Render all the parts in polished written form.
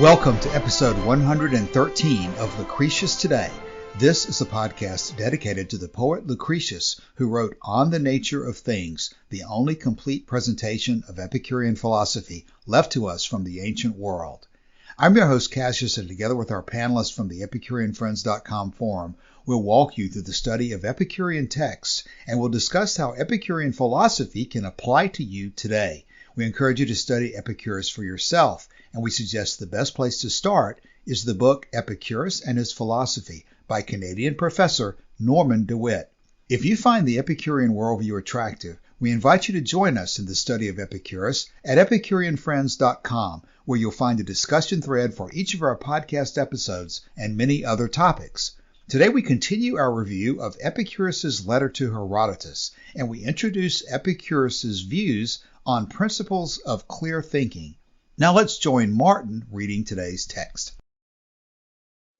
Welcome to episode 113 of Lucretius Today. This is a podcast dedicated to the poet Lucretius, who wrote On the Nature of Things, the only complete presentation of Epicurean philosophy left to us from the ancient world. I'm your host Cassius, and together with our panelists from the EpicureanFriends.com forum, we'll walk you through the study of Epicurean texts, and we'll discuss how Epicurean philosophy can apply to you today. We encourage you to study Epicurus for yourself, and we suggest the best place to start is the book Epicurus and His Philosophy by Canadian professor Norman DeWitt. If you find the Epicurean worldview attractive, we invite you to join us in the study of Epicurus at EpicureanFriends.com, where you'll find a discussion thread for each of our podcast episodes and many other topics. Today we continue our review of Epicurus's letter to Herodotus, and we introduce Epicurus's views on principles of clear thinking. Now let's join Martin reading today's text.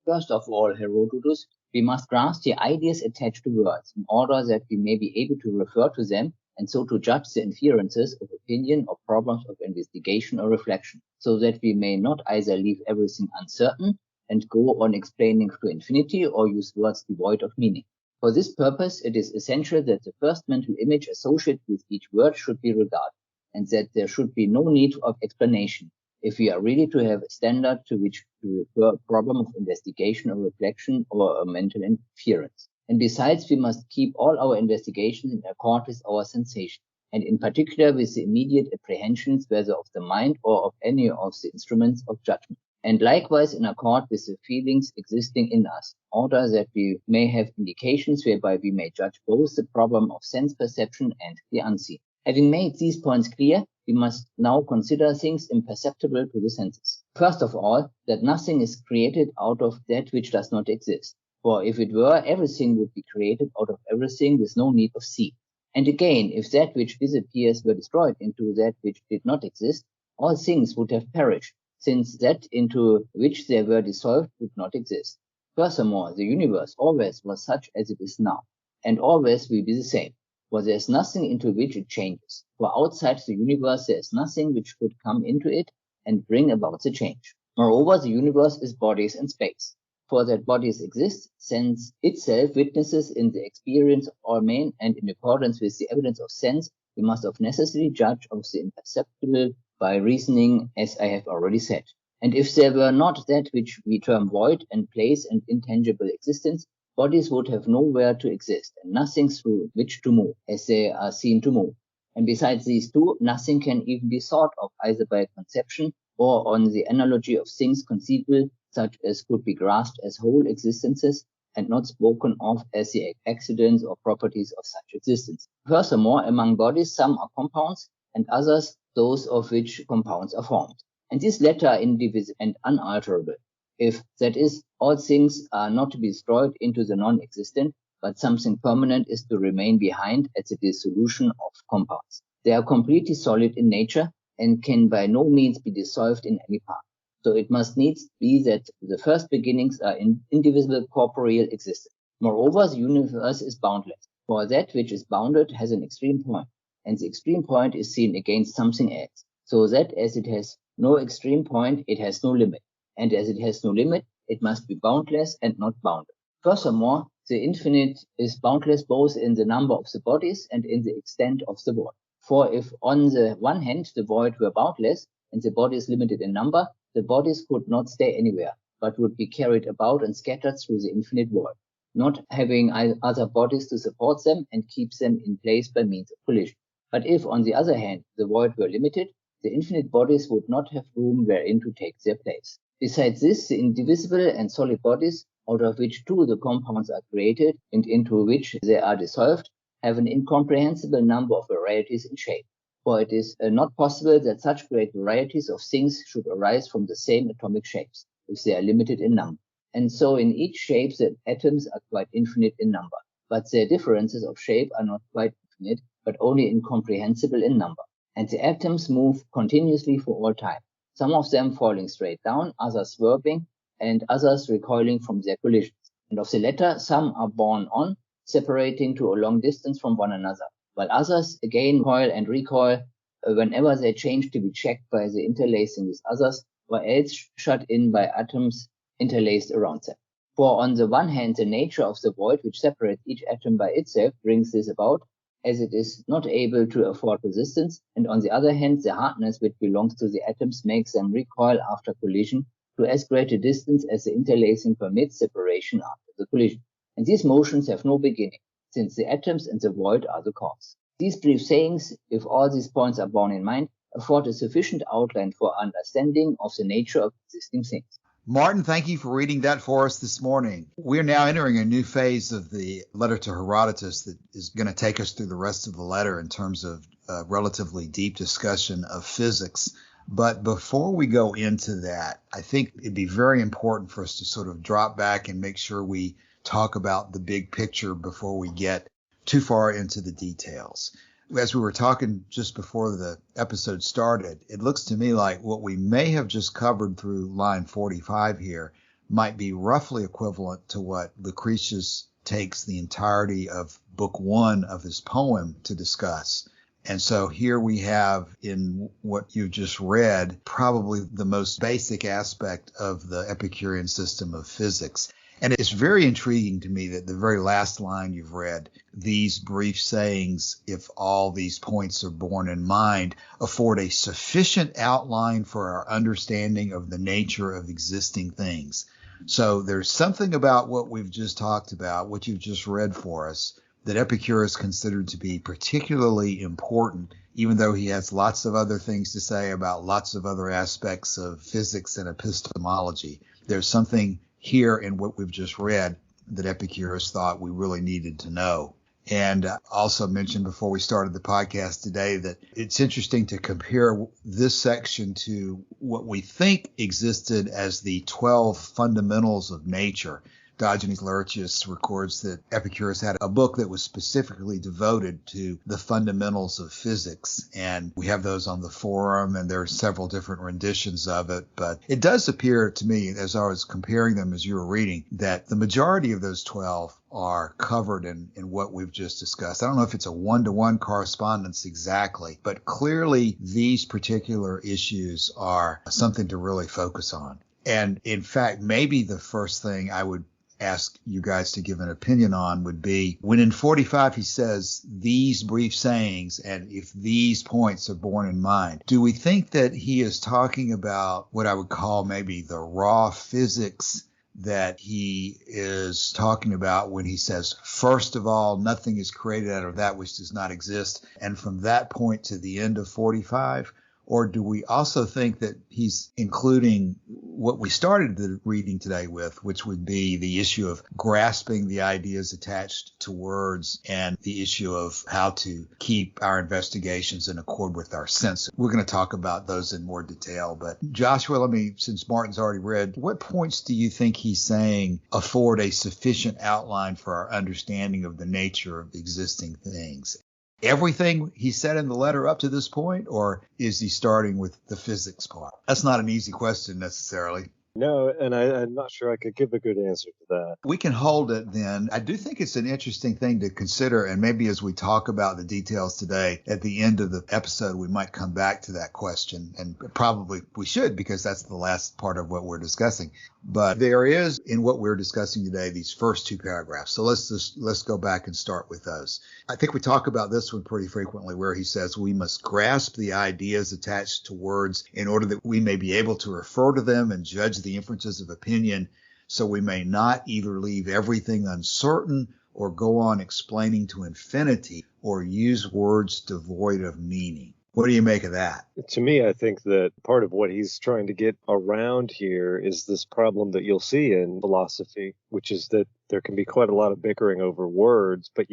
First of all, Herodotus, we must grasp the ideas attached to words in order that we may be able to refer to them and so to judge the inferences of opinion or problems of investigation or reflection, so that we may not either leave everything uncertain and go on explaining to infinity or use words devoid of meaning. For this purpose, it is essential that the first mental image associated with each word should be regarded, and that there should be no need of explanation if we are really to have a standard to which to refer a problem of investigation or reflection or a mental inference. And besides, we must keep all our investigations in accord with our sensation, and in particular with the immediate apprehensions whether of the mind or of any of the instruments of judgment, and likewise in accord with the feelings existing in us, in order that we may have indications whereby we may judge both the problem of sense perception and the unseen. Having made these points clear, we must now consider things imperceptible to the senses. First of all, that nothing is created out of that which does not exist. For if it were, everything would be created out of everything with no need of seeing. And again, if that which disappears were destroyed into that which did not exist, all things would have perished, since that into which they were dissolved would not exist. Furthermore, the universe always was such as it is now, and always will be the same. For there is nothing into which it changes. For outside the universe there is nothing which could come into it and bring about the change. Moreover, the universe is bodies and space. For that bodies exist, sense itself witnesses in the experience of all men, and in accordance with the evidence of sense, we must of necessity judge of the imperceptible by reasoning, as I have already said. And if there were not that which we term void and place and intangible existence, bodies would have nowhere to exist, and nothing through which to move, as they are seen to move. And besides these two, nothing can even be thought of either by conception or on the analogy of things conceivable, such as could be grasped as whole existences, and not spoken of as the accidents or properties of such existence. Furthermore, among bodies some are compounds, and others those of which compounds are formed. And this latter are indivisible and unalterable, if, that is, all things are not to be destroyed into the non-existent, but something permanent is to remain behind at the dissolution of compounds. They are completely solid in nature and can by no means be dissolved in any part. So it must needs be that the first beginnings are in indivisible corporeal existence. Moreover, the universe is boundless, for that which is bounded has an extreme point, and the extreme point is seen against something else, so that as it has no extreme point, it has no limit. And as it has no limit, it must be boundless and not bounded. Furthermore, the infinite is boundless both in the number of the bodies and in the extent of the void. For if on the one hand the void were boundless and the bodies limited in number, the bodies could not stay anywhere, but would be carried about and scattered through the infinite void, not having other bodies to support them and keep them in place by means of collision. But if, on the other hand, the void were limited, the infinite bodies would not have room wherein to take their place. Besides this, the indivisible and solid bodies, out of which two the compounds are created and into which they are dissolved, have an incomprehensible number of varieties in shape. For it is not possible that such great varieties of things should arise from the same atomic shapes, if they are limited in number. And so in each shape the atoms are quite infinite in number, but their differences of shape are not quite infinite, but only incomprehensible in number. And the atoms move continuously for all time, some of them falling straight down, others swerving, and others recoiling from their collisions. And of the latter, some are borne on, separating to a long distance from one another, while others again coil and recoil whenever they change to be checked by the interlacing with others, or else shut in by atoms interlaced around them. For on the one hand, the nature of the void which separates each atom by itself brings this about, as it is not able to afford resistance, and on the other hand, the hardness which belongs to the atoms makes them recoil after collision to as great a distance as the interlacing permits separation after the collision. And these motions have no beginning, since the atoms and the void are the cause. These brief sayings, if all these points are borne in mind, afford a sufficient outline for understanding of the nature of existing things. Martin, thank you for reading that for us this morning. We're now entering a new phase of the letter to Herodotus that is going to take us through the rest of the letter in terms of a relatively deep discussion of physics. But before we go into that, I think it'd be very important for us to sort of drop back and make sure we talk about the big picture before we get too far into the details. As we were talking just before the episode started, it looks to me like what we may have just covered through line 45 here might be roughly equivalent to what Lucretius takes the entirety of book 1 of his poem to discuss. And so here we have in what you just read probably the most basic aspect of the Epicurean system of physics. And it's very intriguing to me that the very last line you've read, these brief sayings, if all these points are borne in mind, afford a sufficient outline for our understanding of the nature of existing things. So there's something about what we've just talked about, what you've just read for us, that Epicurus considered to be particularly important, even though he has lots of other things to say about lots of other aspects of physics and epistemology. There's something here in what we've just read that Epicurus thought we really needed to know. And also mentioned before we started the podcast today that it's interesting to compare this section to what we think existed as the 12 fundamentals of nature. Diogenes Laertius records that Epicurus had a book that was specifically devoted to the fundamentals of physics, and we have those on the forum, and there are several different renditions of it. But it does appear to me, as I was comparing them as you were reading, that the majority of those 12 are covered in what we've just discussed. I don't know if it's a one-to-one correspondence exactly, but clearly these particular issues are something to really focus on. And in fact, maybe the first thing I would ask you guys to give an opinion on would be when in 45 he says these brief sayings and if these points are borne in mind, do we think that he is talking about what I would call maybe the raw physics that he is talking about when he says, first of all, nothing is created out of that which does not exist, and from that point to the end of 45? Or do we also think that he's including what we started the reading today with, which would be the issue of grasping the ideas attached to words and the issue of how to keep our investigations in accord with our senses? We're going to talk about those in more detail. But Joshua, since Martin's already read, what points do you think he's saying afford a sufficient outline for our understanding of the nature of existing things? Everything he said in the letter up to this point, or is he starting with the physics part? That's not an easy question necessarily. No, and I'm not sure I could give a good answer to that. We can hold it then. I do think it's an interesting thing to consider, and maybe as we talk about the details today, at the end of the episode, we might come back to that question, and probably we should because that's the last part of what we're discussing. But there is, in what we're discussing today, these first two paragraphs. So let's go back and start with those. I think we talk about this one pretty frequently where he says we must grasp the ideas attached to words in order that we may be able to refer to them and judge the inferences of opinion, so we may not either leave everything uncertain or go on explaining to infinity or use words devoid of meaning. What do you make of that? To me, I think that part of what he's trying to get around here is this problem that you'll see in philosophy, which is that there can be quite a lot of bickering over words, but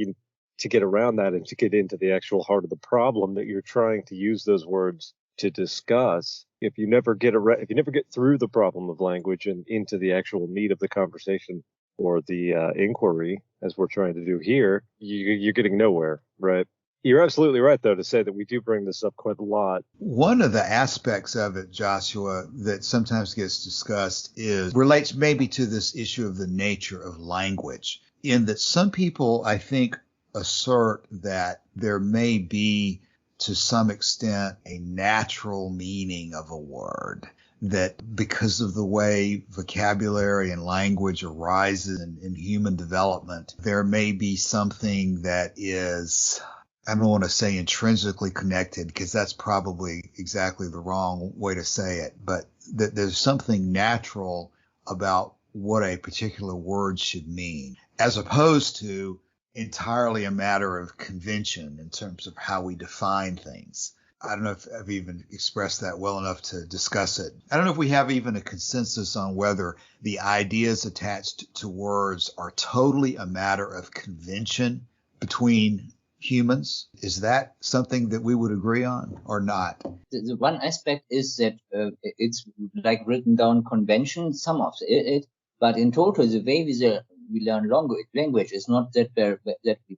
to get around that and to get into the actual heart of the problem that you're trying to use those words to discuss, if you never get through the problem of language and into the actual meat of the conversation or the inquiry, as we're trying to do here, you're getting nowhere, right? You're absolutely right, though, to say that we do bring this up quite a lot. One of the aspects of it, Joshua, that sometimes gets discussed relates maybe to this issue of the nature of language, in that some people, I think, assert that there may be, to some extent, a natural meaning of a word, that because of the way vocabulary and language arises in human development, there may be something that is, I don't want to say intrinsically connected, because that's probably exactly the wrong way to say it, but that there's something natural about what a particular word should mean, as opposed to entirely a matter of convention in terms of how we define things. I don't know if I've even expressed that well enough to discuss it. I don't know if we have even a consensus on whether the ideas attached to words are totally a matter of convention between humans. Is that something that we would agree on or not? The one aspect is that it's like written down convention, some of it, but in total, the way we learn language is not that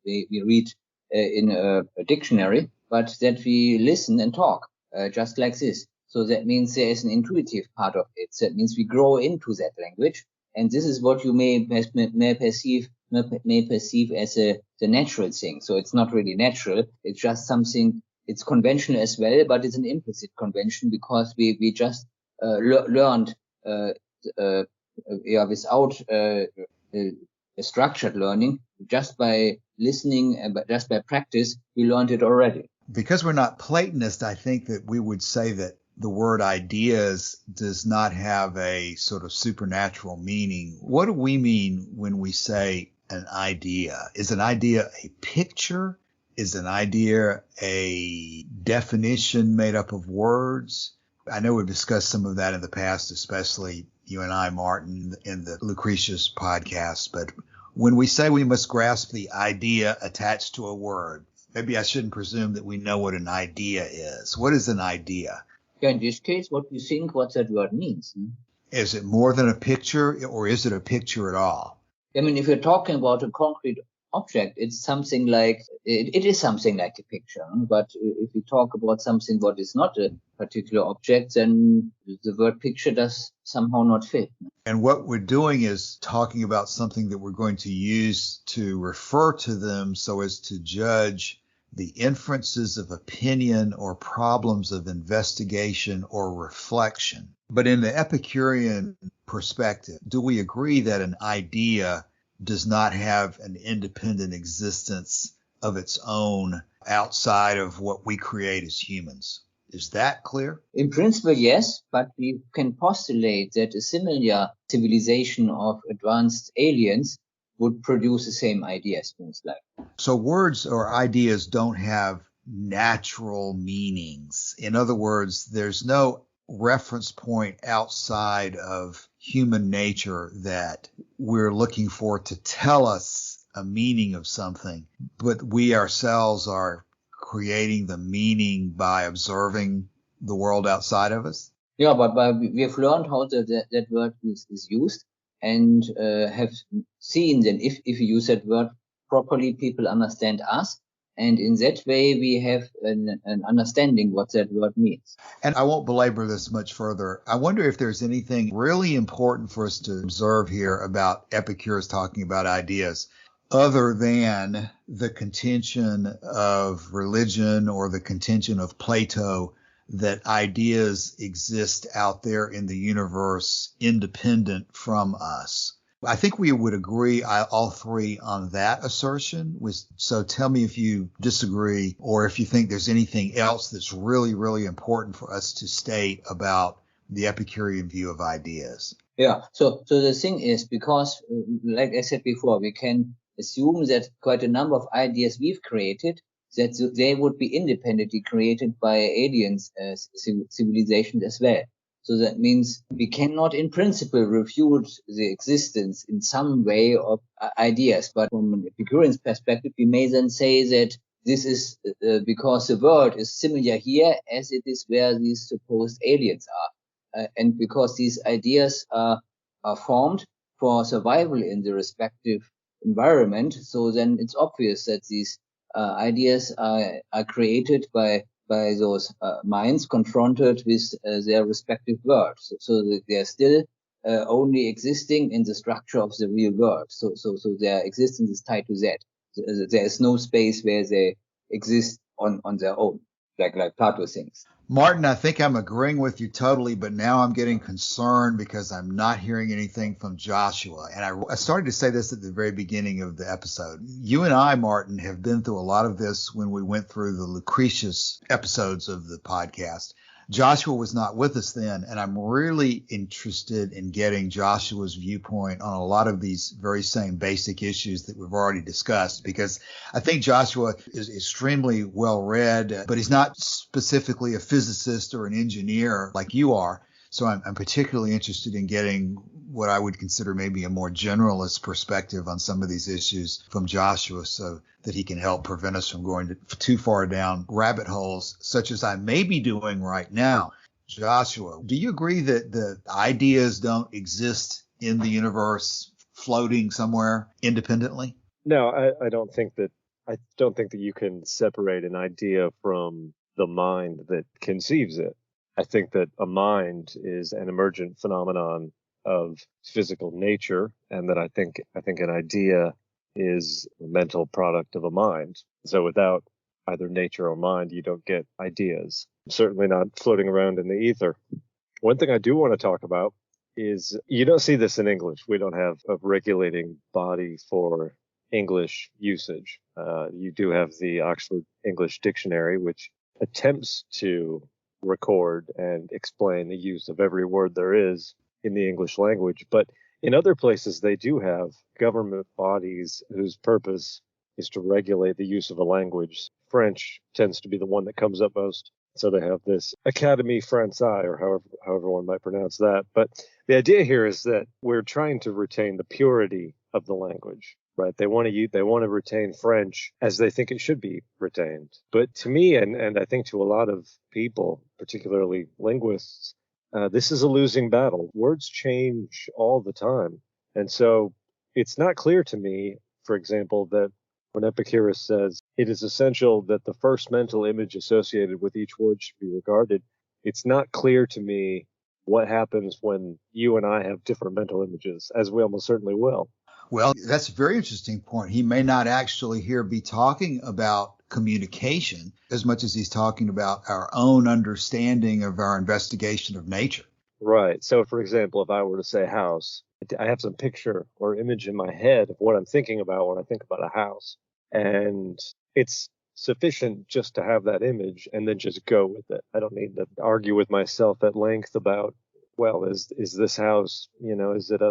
we read in a dictionary, but that we listen and talk just like this. So that means there is an intuitive part of it. That means we grow into that language, and this is what you may perceive as the natural thing. So it's not really natural. It's just something. It's conventional as well, but it's an implicit convention because we just learned without structured learning, just by listening and just by practice, we learned it already. Because we're not Platonists, I think that we would say that the word ideas does not have a sort of supernatural meaning. What do we mean when we say an idea? Is an idea a picture? Is an idea a definition made up of words? I know we've discussed some of that in the past, especially you and I, Martin, in the Lucretius podcast. But when we say we must grasp the idea attached to a word, maybe I shouldn't presume that we know what an idea is. What is an idea? Yeah, in this case, what do you think what that word means? Is it more than a picture, or is it a picture at all? I mean, if you're talking about a concrete object, it's something like, it is something like a picture. But if we talk about something what is not a particular object, then the word picture does somehow not fit. And what we're doing is talking about something that we're going to use to refer to them so as to judge the inferences of opinion or problems of investigation or reflection. But in the Epicurean perspective, do we agree that an idea does not have an independent existence of its own outside of what we create as humans? Is that clear? In principle, yes, but we can postulate that a similar civilization of advanced aliens would produce the same ideas, most likely. So words or ideas don't have natural meanings. In other words, there's no reference point outside of human nature that we're looking for to tell us a meaning of something, but we ourselves are creating the meaning by observing the world outside of us? Yeah, but we have learned how that word is used, and have seen that if we use that word properly, people understand us. And in that way, we have an understanding what that word means. And I won't belabor this much further. I wonder if there's anything really important for us to observe here about Epicurus talking about ideas, other than the contention of religion or the contention of Plato that ideas exist out there in the universe independent from us. I think we would agree, all three, on that assertion. So tell me if you disagree, or if you think there's anything else that's really, really important for us to state about the Epicurean view of ideas. Yeah. So the thing is, because like I said before, we can assume that quite a number of ideas we've created, that they would be independently created by aliens civilizations as well. So that means we cannot in principle refute the existence in some way of ideas. But from an Epicurean perspective, we may then say that this is because the world is similar here as it is where these supposed aliens are. And because these ideas are formed for survival in the respective environment, so then it's obvious that these ideas are created by those minds confronted with their respective worlds. So that they're still only existing in the structure of the real world. So their existence is tied to that. There is no space where they exist on their own, like Plato thinks. Martin, I think I'm agreeing with you totally, but now I'm getting concerned because I'm not hearing anything from Joshua. And I started to say this at the very beginning of the episode. You and I, Martin, have been through a lot of this when we went through the Lucretius episodes of the podcast. Joshua was not with us then, and I'm really interested in getting Joshua's viewpoint on a lot of these very same basic issues that we've already discussed, because I think Joshua is extremely well read, but he's not specifically a physicist or an engineer like you are. So I'm particularly interested in getting what I would consider maybe a more generalist perspective on some of these issues from Joshua, so that he can help prevent us from going too far down rabbit holes, such as I may be doing right now. Joshua, do you agree that the ideas don't exist in the universe floating somewhere independently? No, I don't think that you can separate an idea from the mind that conceives it. I think that a mind is an emergent phenomenon of physical nature, and that I think an idea is a mental product of a mind. So without either nature or mind, you don't get ideas. Certainly not floating around in the ether. One thing I do want to talk about is, you don't see this in English. We don't have a regulating body for English usage. You do have the Oxford English Dictionary, which attempts to record and explain the use of every word there is in the English language. But in other places, they do have government bodies whose purpose is to regulate the use of a language. French tends to be the one that comes up most. So they have this Académie Française, or however one might pronounce that. But the idea here is that we're trying to retain the purity of the language. Right. They want to retain French as they think it should be retained. But to me, and I think to a lot of people, particularly linguists, this is a losing battle. Words change all the time. And so it's not clear to me, for example, that when Epicurus says it is essential that the first mental image associated with each word should be regarded, it's not clear to me what happens when you and I have different mental images, as we almost certainly will. Well, that's a very interesting point. He may not actually here be talking about communication as much as he's talking about our own understanding of our investigation of nature. Right. So, for example, if I were to say house, I have some picture or image in my head of what I'm thinking about when I think about a house. And it's sufficient just to have that image and then just go with it. I don't need to argue with myself at length about, well, is this house, is it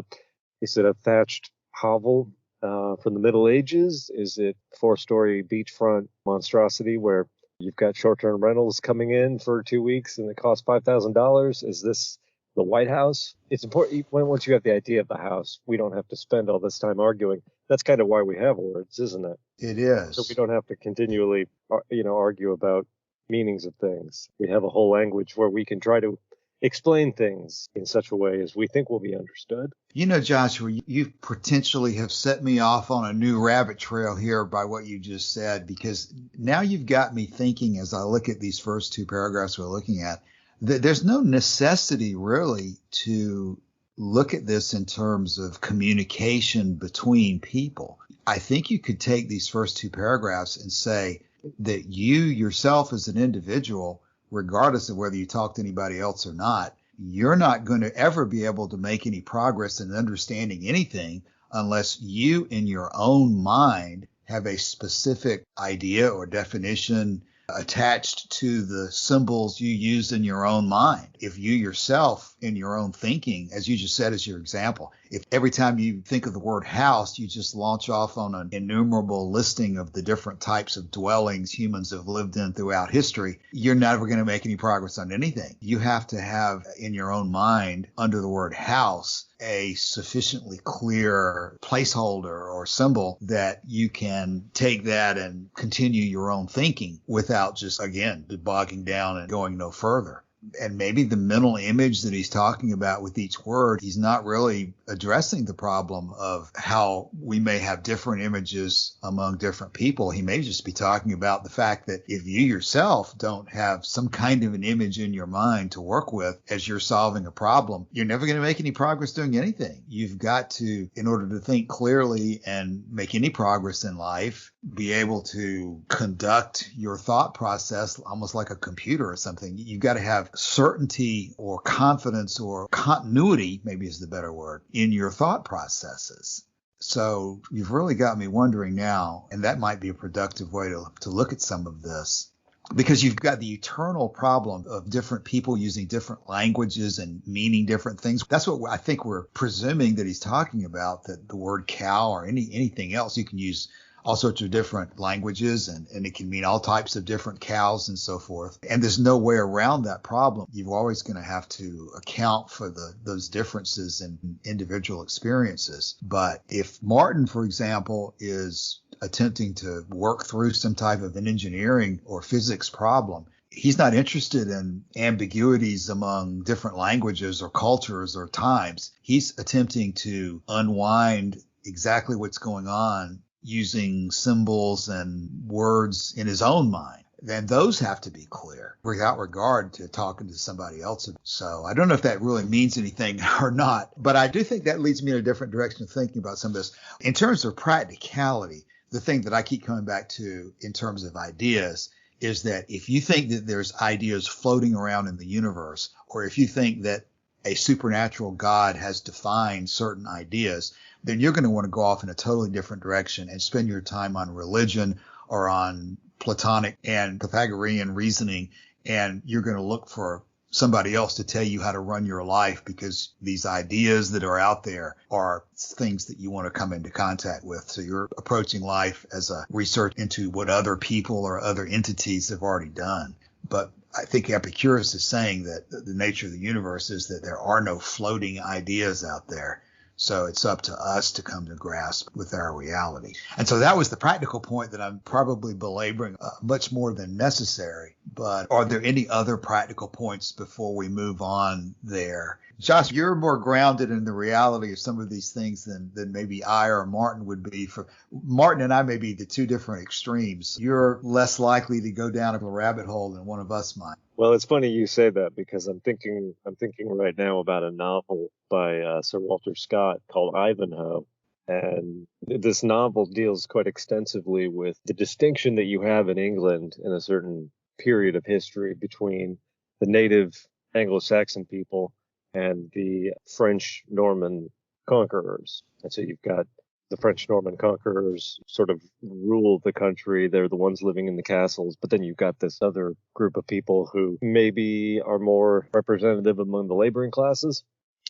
a thatched hovel from the Middle Ages? Is it 4-story beachfront monstrosity where you've got short-term rentals coming in for 2 weeks and it costs $5,000? Is this the White House? It's important, once you have the idea of the house, we don't have to spend all this time arguing. That's kind of why we have words, isn't it? It is. So we don't have to continually, argue about meanings of things. We have a whole language where we can try to explain things in such a way as we think will be understood. Joshua, you potentially have set me off on a new rabbit trail here by what you just said, because now you've got me thinking, as I look at these first two paragraphs we're looking at, that there's no necessity really to look at this in terms of communication between people. I think you could take these first two paragraphs and say that you yourself as an individual, regardless of whether you talk to anybody else or not, you're not going to ever be able to make any progress in understanding anything unless you in your own mind have a specific idea or definition attached to the symbols you use in your own mind. If you yourself in your own thinking, as you just said as your example, if every time you think of the word house, you just launch off on an innumerable listing of the different types of dwellings humans have lived in throughout history, you're never going to make any progress on anything. You have to have in your own mind, under the word house, a sufficiently clear placeholder or symbol that you can take that and continue your own thinking without just, again, bogging down and going no further. And maybe the mental image that he's talking about with each word, he's not really addressing the problem of how we may have different images among different people. He may just be talking about the fact that if you yourself don't have some kind of an image in your mind to work with as you're solving a problem, you're never going to make any progress doing anything. You've got to, in order to think clearly and make any progress in life, be able to conduct your thought process almost like a computer or something. You've got to have certainty or confidence or continuity, maybe is the better word, in your thought processes. So you've really got me wondering now, and that might be a productive way to look at some of this, because you've got the eternal problem of different people using different languages and meaning different things. That's what I think we're presuming that he's talking about, that the word cow or anything else, you can use all sorts of different languages, and it can mean all types of different cows and so forth. And there's no way around that problem. You're always going to have to account for those differences in individual experiences. But if Martin, for example, is attempting to work through some type of an engineering or physics problem, he's not interested in ambiguities among different languages or cultures or times. He's attempting to unwind exactly what's going on using symbols and words in his own mind. Then those have to be clear without regard to talking to somebody else. So I don't know if that really means anything or not, but I do think that leads me in a different direction of thinking about some of this. In terms of practicality, the thing that I keep coming back to in terms of ideas is that if you think that there's ideas floating around in the universe, or if you think that a supernatural God has defined certain ideas, then you're going to want to go off in a totally different direction and spend your time on religion or on Platonic and Pythagorean reasoning, and you're going to look for somebody else to tell you how to run your life, because these ideas that are out there are things that you want to come into contact with. So you're approaching life as a research into what other people or other entities have already done. But I think Epicurus is saying that the nature of the universe is that there are no floating ideas out there. So it's up to us to come to grasp with our reality. And so that was the practical point that I'm probably belaboring much more than necessary. But are there any other practical points before we move on there? Josh, you're more grounded in the reality of some of these things than maybe I or Martin would be. For Martin and I may be the two different extremes. You're less likely to go down a rabbit hole than one of us might. Well, it's funny you say that, because I'm thinking right now about a novel by Sir Walter Scott called Ivanhoe. And this novel deals quite extensively with the distinction that you have in England in a certain period of history between the native Anglo-Saxon people and the French Norman conquerors. And so you've got the French Norman conquerors sort of rule the country. They're the ones living in the castles. But then you've got this other group of people who maybe are more representative among the laboring classes.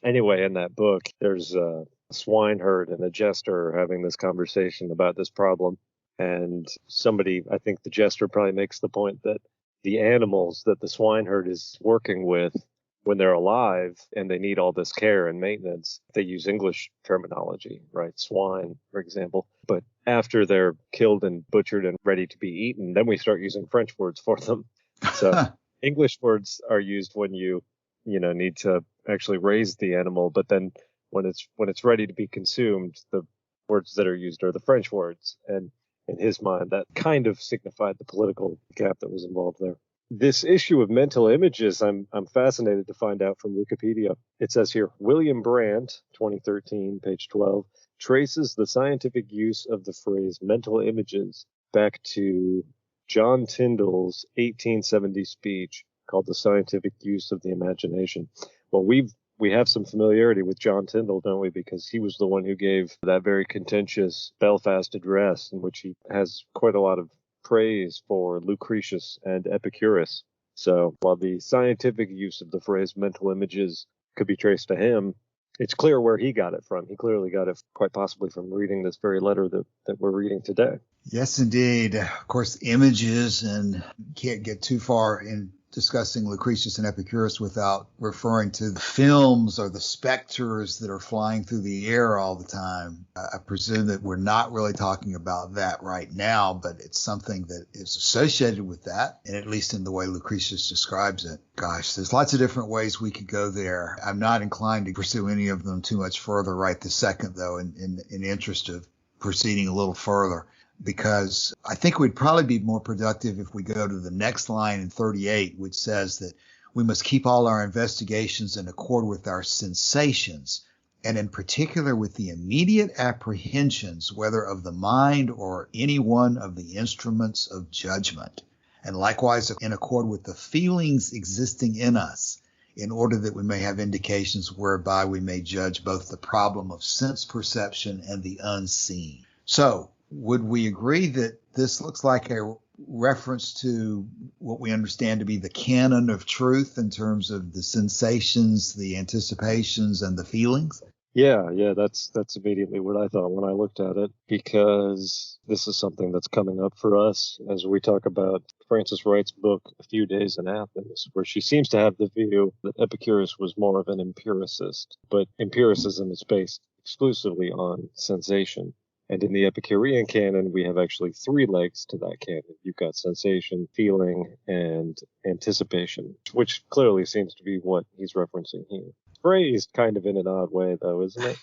Anyway, in that book, there's a swineherd and a jester having this conversation about this problem. And somebody, I think the jester probably makes the point that the animals that the swineherd is working with when they're alive and they need all this care and maintenance, they use English terminology, right? Swine, for example. But after they're killed and butchered and ready to be eaten, then we start using French words for them. So English words are used when you need to actually raise the animal. But then when it's ready to be consumed, the words that are used are the French words. And in his mind, that kind of signified the political gap that was involved there. This issue of mental images, I'm fascinated to find out from Wikipedia. It says here, William Brandt, 2013, page 12, traces the scientific use of the phrase mental images back to John Tyndall's 1870 speech called The Scientific Use of the Imagination. Well, we have some familiarity with John Tyndall, don't we? Because he was the one who gave that very contentious Belfast address, in which he has quite a lot of praise for Lucretius and Epicurus. So while the scientific use of the phrase mental images could be traced to him, it's clear where he got it from. He clearly got it quite possibly from reading this very letter that we're reading today. Yes, indeed. Of course, images, and can't get too far into discussing Lucretius and Epicurus without referring to the films or the specters that are flying through the air all the time. I presume that we're not really talking about that right now, but it's something that is associated with that, and at least in the way Lucretius describes it. Gosh, there's lots of different ways we could go there. I'm not inclined to pursue any of them too much further right this second, though, in the interest of proceeding a little further, because I think we'd probably be more productive if we go to the next line in 38, which says that we must keep all our investigations in accord with our sensations, and in particular with the immediate apprehensions, whether of the mind or any one of the instruments of judgment, and likewise in accord with the feelings existing in us, in order that we may have indications whereby we may judge both the problem of sense perception and the unseen. So, would we agree that this looks like a reference to what we understand to be the canon of truth in terms of the sensations, the anticipations, and the feelings? Yeah, that's immediately what I thought when I looked at it, because this is something that's coming up for us as we talk about Frances Wright's book, A Few Days in Athens, where she seems to have the view that Epicurus was more of an empiricist, but empiricism is based exclusively on sensation. And in the Epicurean canon, we have actually three legs to that canon. You've got sensation, feeling, and anticipation, which clearly seems to be what he's referencing here. Phrased kind of in an odd way, though, isn't it?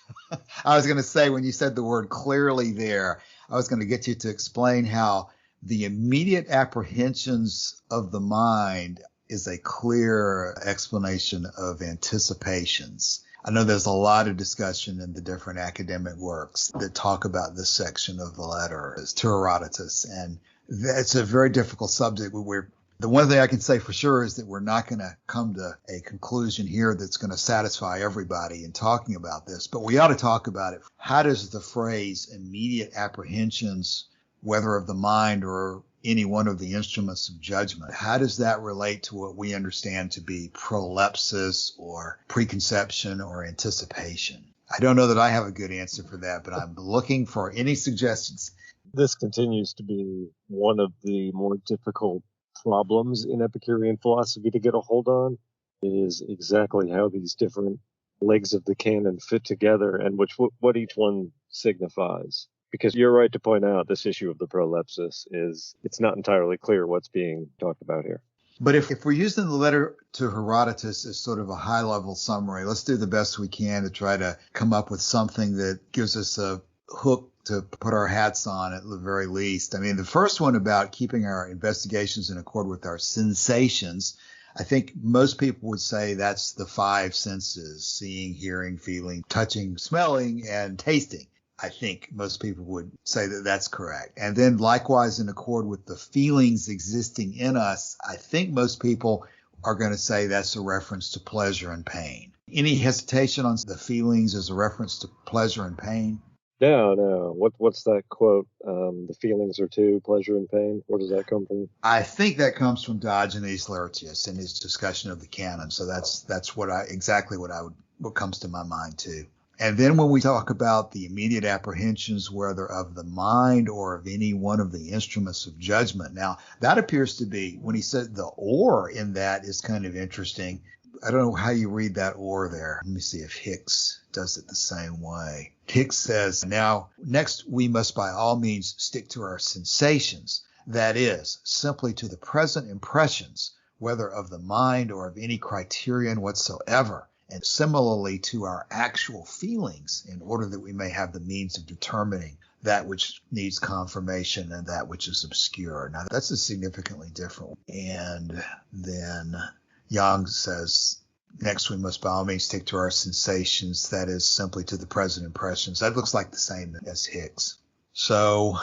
I was going to say, when you said the word clearly there, I was going to get you to explain how the immediate apprehensions of the mind is a clear explanation of anticipations. I know there's a lot of discussion in the different academic works that talk about this section of the letter to Herodotus, and it's a very difficult subject. The one thing I can say for sure is that we're not going to come to a conclusion here that's going to satisfy everybody in talking about this, but we ought to talk about it. How does the phrase immediate apprehensions, whether of the mind or any one of the instruments of judgment, how does that relate to what we understand to be prolepsis or preconception or anticipation? I don't know that I have a good answer for that, but I'm looking for any suggestions. This continues to be one of the more difficult problems in Epicurean philosophy to get a hold on. It is exactly how these different legs of the canon fit together and what each one signifies. Because you're right to point out this issue of the prolepsis it's not entirely clear what's being talked about here. But if we're using the letter to Herodotus as sort of a high-level summary, let's do the best we can to try to come up with something that gives us a hook to put our hats on at the very least. I mean, the first one about keeping our investigations in accord with our sensations, I think most people would say that's the five senses: seeing, hearing, feeling, touching, smelling, and tasting. I think most people would say that that's correct. And then likewise in accord with the feelings existing in us, I think most people are going to say that's a reference to pleasure and pain. Any hesitation on the feelings as a reference to pleasure and pain? No. What's that quote? The feelings are two, pleasure and pain. Where does that come from? I think that comes from Diogenes Laertius in his discussion of the canon. So that's what comes to my mind too. And then when we talk about the immediate apprehensions, whether of the mind or of any one of the instruments of judgment. Now, that appears to be, when he said the or in that is kind of interesting. I don't know how you read that or there. Let me see if Hicks does it the same way. Hicks says, now, next we must by all means stick to our sensations. That is, simply to the present impressions, whether of the mind or of any criterion whatsoever. And similarly to our actual feelings, in order that we may have the means of determining that which needs confirmation and that which is obscure. Now, that's a significantly different one. And then Young says, next we must by all means stick to our sensations, that is, simply to the present impressions. That looks like the same as Hicks. So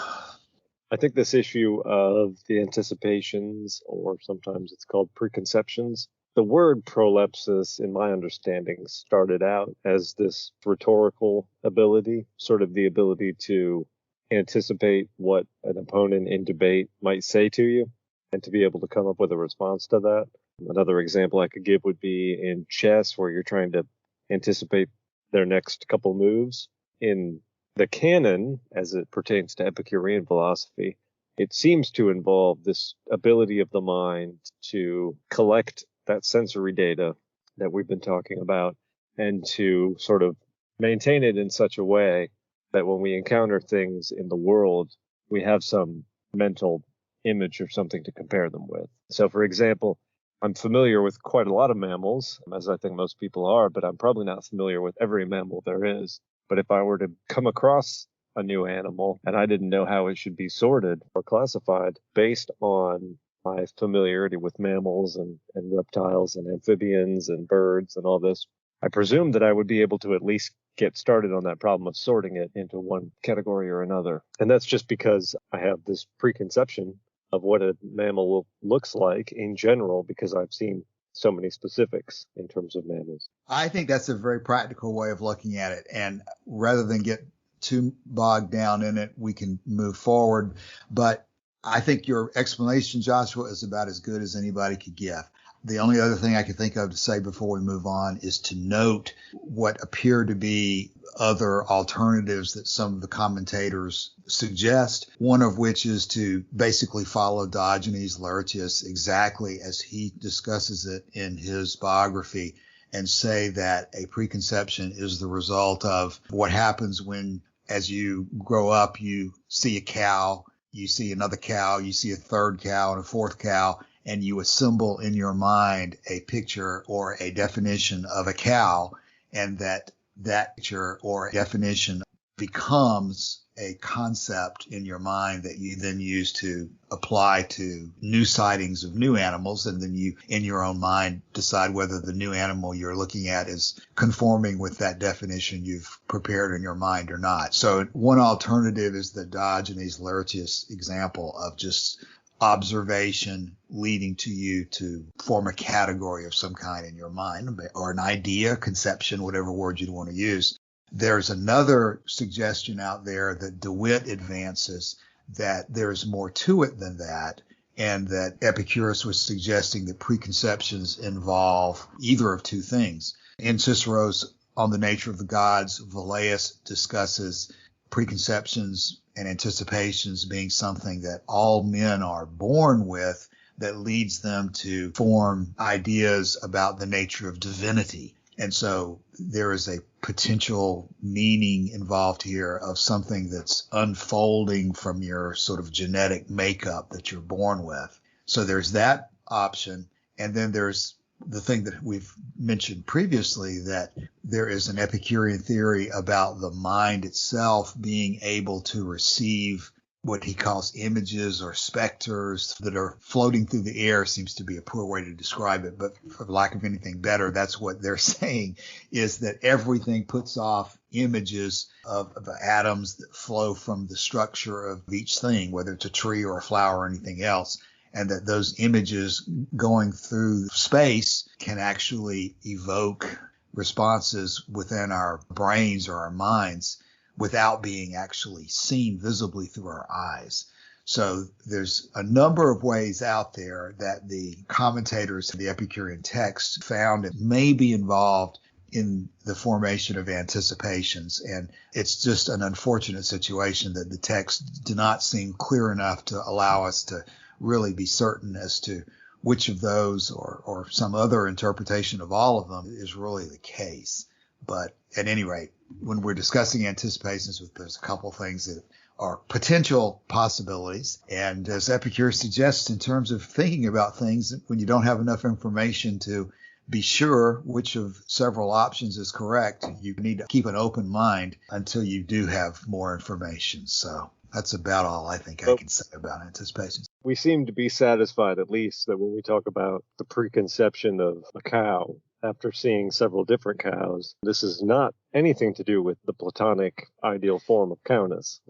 I think this issue of the anticipations, or sometimes it's called preconceptions, the word prolepsis, in my understanding, started out as this rhetorical ability, sort of the ability to anticipate what an opponent in debate might say to you and to be able to come up with a response to that. Another example I could give would be in chess, where you're trying to anticipate their next couple moves. In the canon, as it pertains to Epicurean philosophy, it seems to involve this ability of the mind to collect that sensory data that we've been talking about and to sort of maintain it in such a way that when we encounter things in the world, we have some mental image or something to compare them with. So, for example, I'm familiar with quite a lot of mammals, as I think most people are, but I'm probably not familiar with every mammal there is. But if I were to come across a new animal and I didn't know how it should be sorted or classified based on my familiarity with mammals and reptiles and amphibians and birds and all this, I presume that I would be able to at least get started on that problem of sorting it into one category or another. And that's just because I have this preconception of what a mammal looks like in general, because I've seen so many specifics in terms of mammals. I think that's a very practical way of looking at it. And rather than get too bogged down in it, we can move forward. But I think your explanation, Joshua, is about as good as anybody could give. The only other thing I can think of to say before we move on is to note what appear to be other alternatives that some of the commentators suggest, one of which is to basically follow Diogenes Laertius exactly as he discusses it in his biography and say that a preconception is the result of what happens when, as you grow up, you see a cow, you see another cow, you see a third cow and a fourth cow, and you assemble in your mind a picture or a definition of a cow, and that picture or definition becomes a concept in your mind that you then use to apply to new sightings of new animals. And then you, in your own mind, decide whether the new animal you're looking at is conforming with that definition you've prepared in your mind or not. So one alternative is the Diogenes Laertius example of just observation leading to you to form a category of some kind in your mind, or an idea, conception, whatever word you'd want to use. There's another suggestion out there that DeWitt advances, that there's more to it than that, and that Epicurus was suggesting that preconceptions involve either of two things. In Cicero's On the Nature of the Gods, Velleius discusses preconceptions and anticipations being something that all men are born with, that leads them to form ideas about the nature of divinity. And so there is a potential meaning involved here of something that's unfolding from your sort of genetic makeup that you're born with. So there's that option. And then there's the thing that we've mentioned previously, that there is an Epicurean theory about the mind itself being able to receive what he calls images or specters that are floating through the air. Seems to be a poor way to describe it, but for lack of anything better, that's what they're saying, is that everything puts off images of atoms that flow from the structure of each thing, whether it's a tree or a flower or anything else, and that those images going through space can actually evoke responses within our brains or our minds without being actually seen visibly through our eyes. So there's a number of ways out there that the commentators of the Epicurean text found it may be involved in the formation of anticipations. And it's just an unfortunate situation that the text do not seem clear enough to allow us to really be certain as to which of those or some other interpretation of all of them is really the case. But at any rate, when we're discussing anticipations, there's a couple things that are potential possibilities. And as Epicurus suggests, in terms of thinking about things, when you don't have enough information to be sure which of several options is correct, you need to keep an open mind until you do have more information. So that's about all I think I can say about anticipations. We seem to be satisfied, at least, that when we talk about the preconception of a cow, after seeing several different cows, this is not anything to do with the Platonic ideal form of cowness.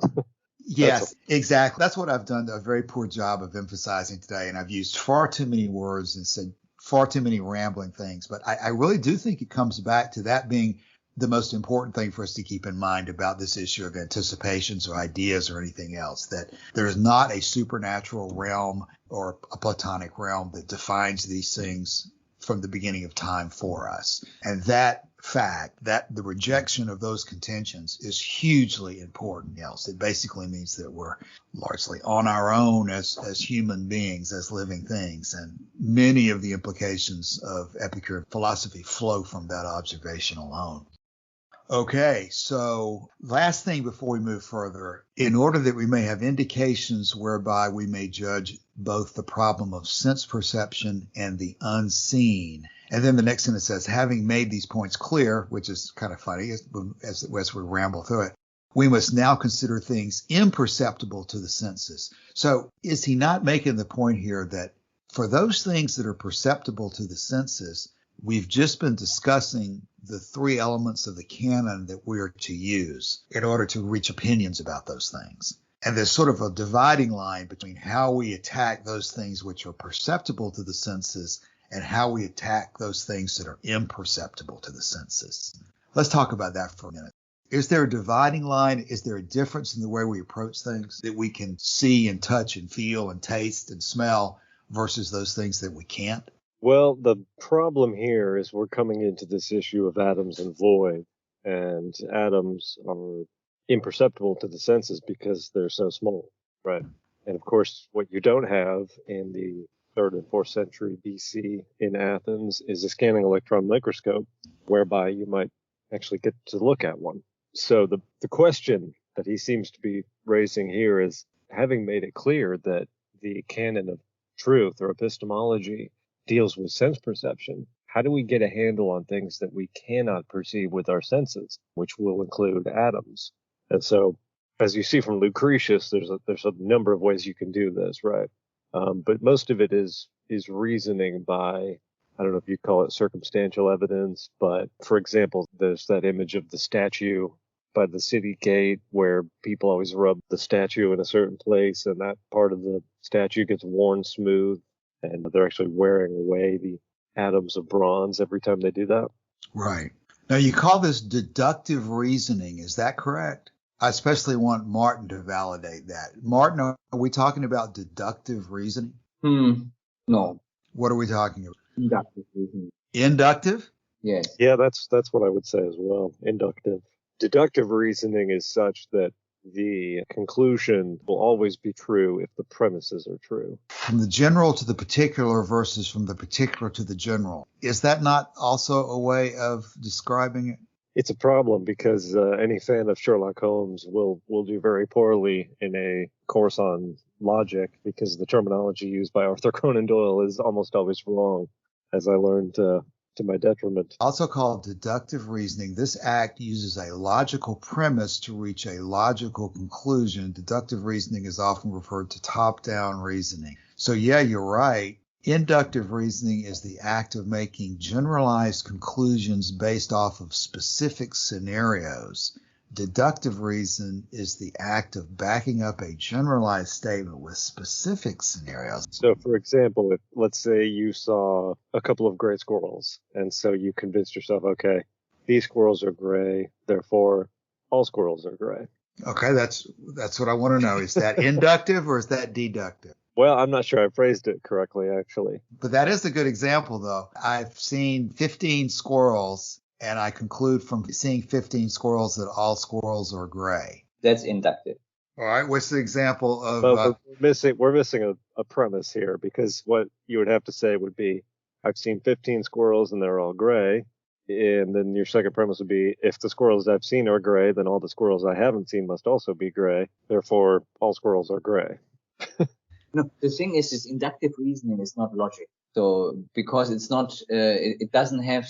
Yes, exactly. That's what I've done a very poor job of emphasizing today. And I've used far too many words and said far too many rambling things. But I really do think it comes back to that being the most important thing for us to keep in mind about this issue of anticipations or ideas or anything else, that there is not a supernatural realm or a Platonic realm that defines these things from the beginning of time for us. And that fact, that the rejection of those contentions is hugely important else. It basically means that we're largely on our own as human beings, as living things. And many of the implications of Epicurean philosophy flow from that observation alone. Okay, so last thing before we move further, in order that we may have indications whereby we may judge both the problem of sense perception and the unseen. And then the next sentence says, having made these points clear, which is kind of funny as we ramble through it, we must now consider things imperceptible to the senses. So is he not making the point here that for those things that are perceptible to the senses, we've just been discussing the three elements of the canon that we are to use in order to reach opinions about those things. And there's sort of a dividing line between how we attack those things which are perceptible to the senses and how we attack those things that are imperceptible to the senses. Let's talk about that for a minute. Is there a dividing line? Is there a difference in the way we approach things that we can see and touch and feel and taste and smell versus those things that we can't? Well, the problem here is we're coming into this issue of atoms and void, and atoms are imperceptible to the senses because they're so small, right? And of course, what you don't have in the 3rd and 4th century BC in Athens is a scanning electron microscope, whereby you might actually get to look at one. So the question that he seems to be raising here is, having made it clear that the canon of truth or epistemology deals with sense perception, how do we get a handle on things that we cannot perceive with our senses, which will include atoms? And so, as you see from Lucretius, there's a number of ways you can do this, right? But most of it is reasoning by, I don't know if you call it circumstantial evidence, but for example, there's that image of the statue by the city gate where people always rub the statue in a certain place, and that part of the statue gets worn smooth, and they're actually wearing away the atoms of bronze every time they do that. Right. Now, you call this deductive reasoning. Is that correct? I especially want Martin to validate that. Martin, are we talking about deductive reasoning? No. What are we talking about? Inductive reasoning. Inductive? Yes. Yeah, that's what I would say as well. Inductive. Deductive reasoning is such that the conclusion will always be true if the premises are true. From the general to the particular versus from the particular to the general. Is that not also a way of describing it? It's a problem because any fan of Sherlock Holmes will do very poorly in a course on logic because the terminology used by Arthur Conan Doyle is almost always wrong, as I learned to my detriment. Also called deductive reasoning, this act uses a logical premise to reach a logical conclusion. Deductive reasoning is often referred to top-down reasoning. So yeah, you're right. Inductive reasoning is the act of making generalized conclusions based off of specific scenarios. Deductive reason is the act of backing up a generalized statement with specific scenarios. So, for example, if let's say you saw a couple of gray squirrels, and so you convinced yourself, okay, these squirrels are gray, therefore all squirrels are gray. Okay, that's what I want to know. Is that inductive or is that deductive? Well, I'm not sure I phrased it correctly, actually. But that is a good example, though. I've seen 15 squirrels, and I conclude from seeing 15 squirrels that all squirrels are gray. That's inductive. All right. What's the example of? Well, we're missing a premise here, because what you would have to say would be, I've seen 15 squirrels and they're all gray. And then your second premise would be, if the squirrels I've seen are gray, then all the squirrels I haven't seen must also be gray. Therefore, all squirrels are gray. No, the thing is, this inductive reasoning is not logic. So, because it's not, it doesn't have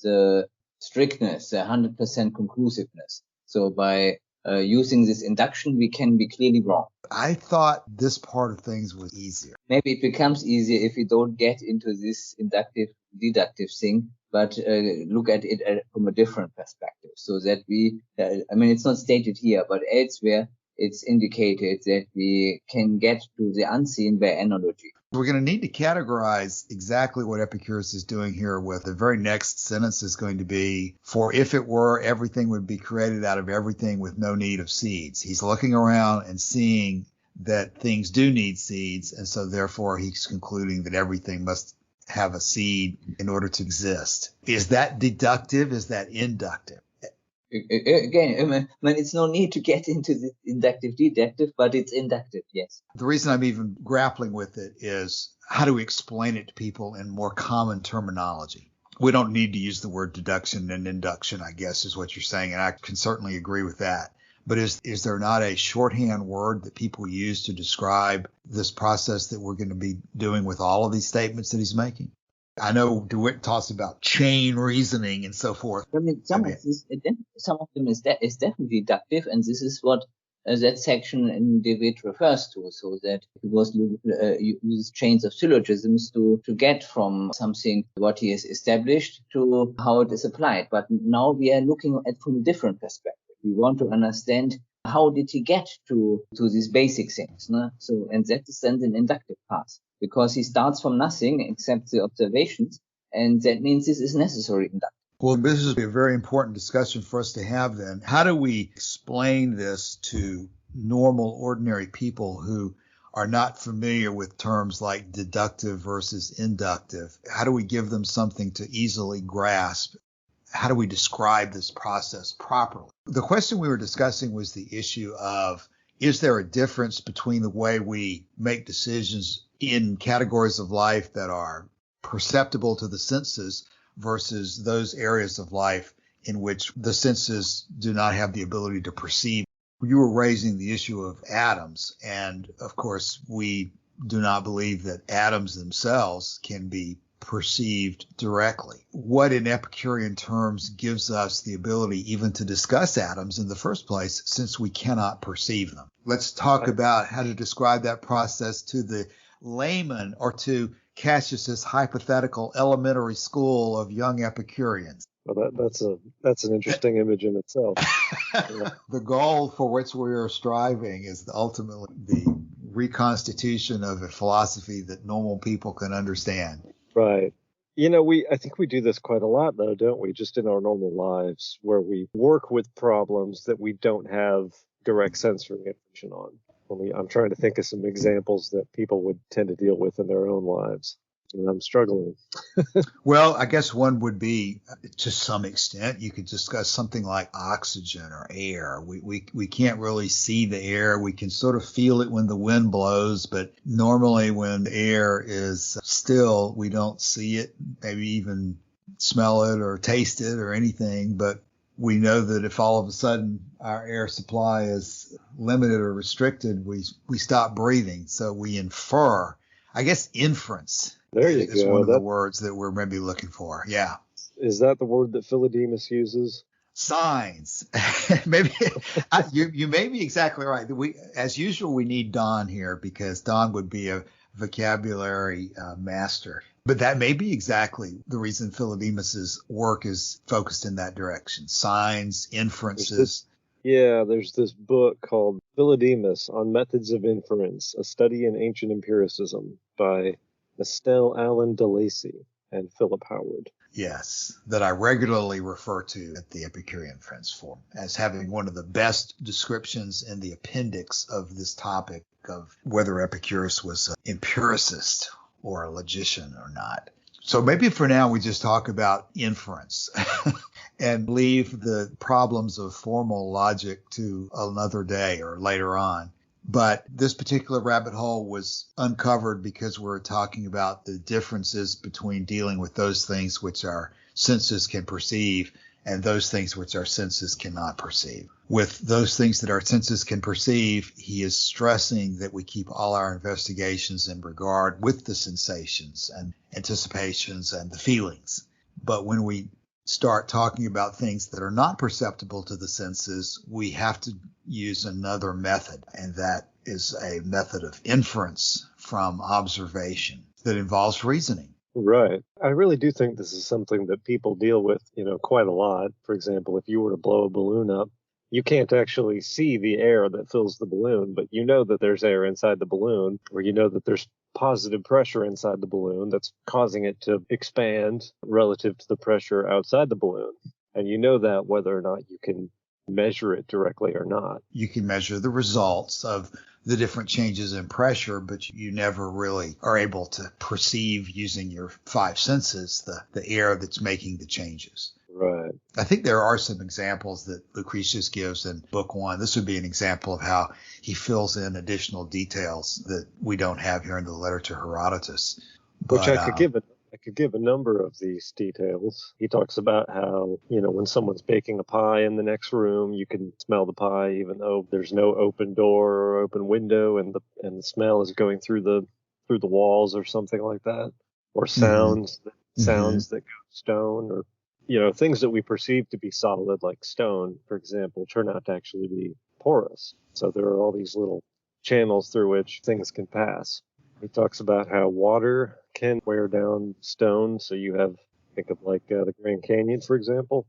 the strictness, the 100% conclusiveness. So by using this induction, we can be clearly wrong. I thought this part of things was easier. Maybe it becomes easier if we don't get into this inductive, deductive thing, but look at it from a different perspective. So that it's not stated here, but elsewhere, it's indicated that we can get to the unseen by analogy. We're going to need to categorize exactly what Epicurus is doing here with the very next sentence is going to be, for if it were, everything would be created out of everything with no need of seeds. He's looking around and seeing that things do need seeds, and so therefore he's concluding that everything must have a seed in order to exist. Is that deductive? Is that inductive? Again, I mean, it's no need to get into the inductive, deductive, but it's inductive, yes. The reason I'm even grappling with it is how do we explain it to people in more common terminology? We don't need to use the word deduction and induction, I guess, is what you're saying, and I can certainly agree with that. But is there not a shorthand word that people use to describe this process that we're going to be doing with all of these statements that he's making? I know DeWitt talks about chain reasoning and so forth. I mean, some of them is definitely deductive, and this is what that section in DeWitt refers to, so that he uses chains of syllogisms to get from something what he has established to how it is applied. But now we are looking at from a different perspective. We want to understand how did he get to these basic things. No? So, and that is then an inductive path, because he starts from nothing except the observations, and that means this is necessary inductive. Well, this is a very important discussion for us to have then. How do we explain this to normal, ordinary people who are not familiar with terms like deductive versus inductive? How do we give them something to easily grasp? How do we describe this process properly? The question we were discussing was the issue of, is there a difference between the way we make decisions in categories of life that are perceptible to the senses versus those areas of life in which the senses do not have the ability to perceive? You were raising the issue of atoms, and of course, we do not believe that atoms themselves can be perceived directly. What in Epicurean terms gives us the ability even to discuss atoms in the first place, since we cannot perceive them? Let's talk about how to describe that process to the layman or to Cassius's hypothetical elementary school of young Epicureans. Well, that's an interesting image in itself. The goal for which we are striving is ultimately the reconstitution of a philosophy that normal people can understand. Right. I think we do this quite a lot, though, don't we? Just in our normal lives, where we work with problems that we don't have direct sensory information on. I'm trying to think of some examples that people would tend to deal with in their own lives, and I'm struggling. Well, I guess one would be, to some extent, you could discuss something like oxygen or air. We can't really see the air. We can sort of feel it when the wind blows, but normally when the air is still, we don't see it, maybe even smell it or taste it or anything. But we know that if all of a sudden our air supply is limited or restricted, we stop breathing. So we infer, I guess inference. There you is go. One of the words that we're maybe looking for. Yeah. Is that the word that Philodemus uses? Signs. Maybe you may be exactly right. As usual, we need Don here because Don would be a vocabulary master. But that may be exactly the reason Philodemus's work is focused in that direction. Signs, inferences. There's this book called Philodemus on Methods of Inference, a study in ancient empiricism by Estelle Allen de Lacy and Philip Howard. Yes, that I regularly refer to at the Epicurean Friends Forum as having one of the best descriptions in the appendix of this topic of whether Epicurus was an empiricist or a logician or not. So maybe for now we just talk about inference and leave the problems of formal logic to another day or later on. But this particular rabbit hole was uncovered because we're talking about the differences between dealing with those things which our senses can perceive and those things which our senses cannot perceive. With those things that our senses can perceive, he is stressing that we keep all our investigations in regard with the sensations and anticipations and the feelings. But when we start talking about things that are not perceptible to the senses, we have to use another method, and that is a method of inference from observation that involves reasoning. Right. I really do think this is something that people deal with, quite a lot. For example, if you were to blow a balloon up, you can't actually see the air that fills the balloon, but you know that there's air inside the balloon, or you know that there's positive pressure inside the balloon that's causing it to expand relative to the pressure outside the balloon. And you know that whether or not you can measure it directly or not. You can measure the results of the different changes in pressure, but you never really are able to perceive using your five senses the air that's making the changes. Right. I think there are some examples that Lucretius gives in Book 1. This would be an example of how he fills in additional details that we don't have here in the letter to Herodotus. Which I could give a number of these details. He talks about how, when someone's baking a pie in the next room, you can smell the pie even though there's no open door or open window, and the smell is going through the walls or something like that. Or sounds that go stone, or things that we perceive to be solid, like stone, for example, turn out to actually be porous. So there are all these little channels through which things can pass. He talks about how water can wear down stone. So you have, think of like the Grand Canyon, for example,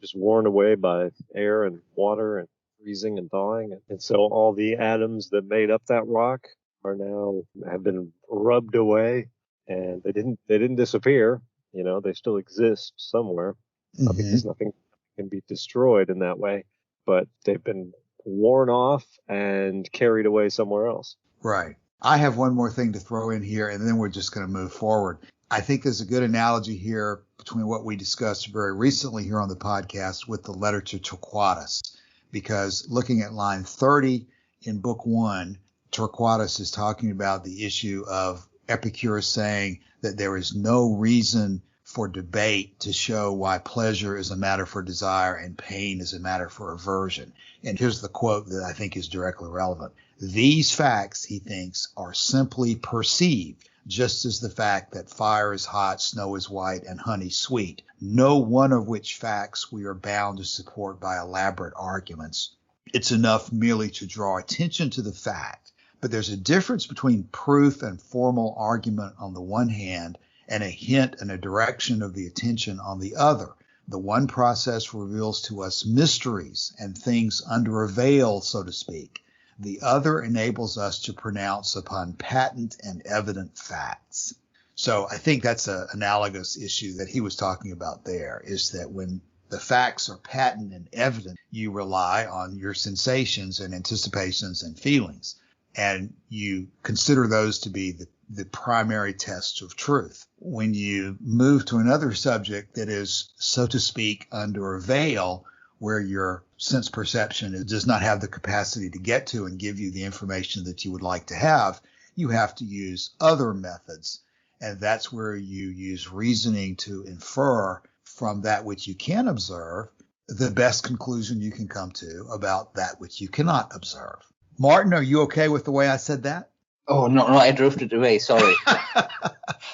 just worn away by air and water and freezing and thawing. And so all the atoms that made up that rock have been rubbed away, and they didn't disappear. They still exist somewhere, because nothing can be destroyed in that way, but they've been worn off and carried away somewhere else. Right. I have one more thing to throw in here, and then we're just going to move forward. I think there's a good analogy here between what we discussed very recently here on the podcast with the letter to Torquatus, because looking at line 30 in Book 1, Torquatus is talking about the issue of Epicurus saying that there is no reason for debate to show why pleasure is a matter for desire and pain is a matter for aversion. And here's the quote that I think is directly relevant. These facts, he thinks, are simply perceived, just as the fact that fire is hot, snow is white, and honey sweet, no one of which facts we are bound to support by elaborate arguments. It's enough merely to draw attention to the fact. But there's a difference between proof and formal argument on the one hand, and a hint and a direction of the attention on the other. The one process reveals to us mysteries and things under a veil, so to speak. The other enables us to pronounce upon patent and evident facts. So I think that's an analogous issue that he was talking about there, is that when the facts are patent and evident, you rely on your sensations and anticipations and feelings, and you consider those to be the primary tests of truth. When you move to another subject that is, so to speak, under a veil, where your sense perception does not have the capacity to get to and give you the information that you would like to have, you have to use other methods. And that's where you use reasoning to infer from that which you can observe the best conclusion you can come to about that which you cannot observe. Martin, are you okay with the way I said that? Oh, no, I drifted away. Sorry.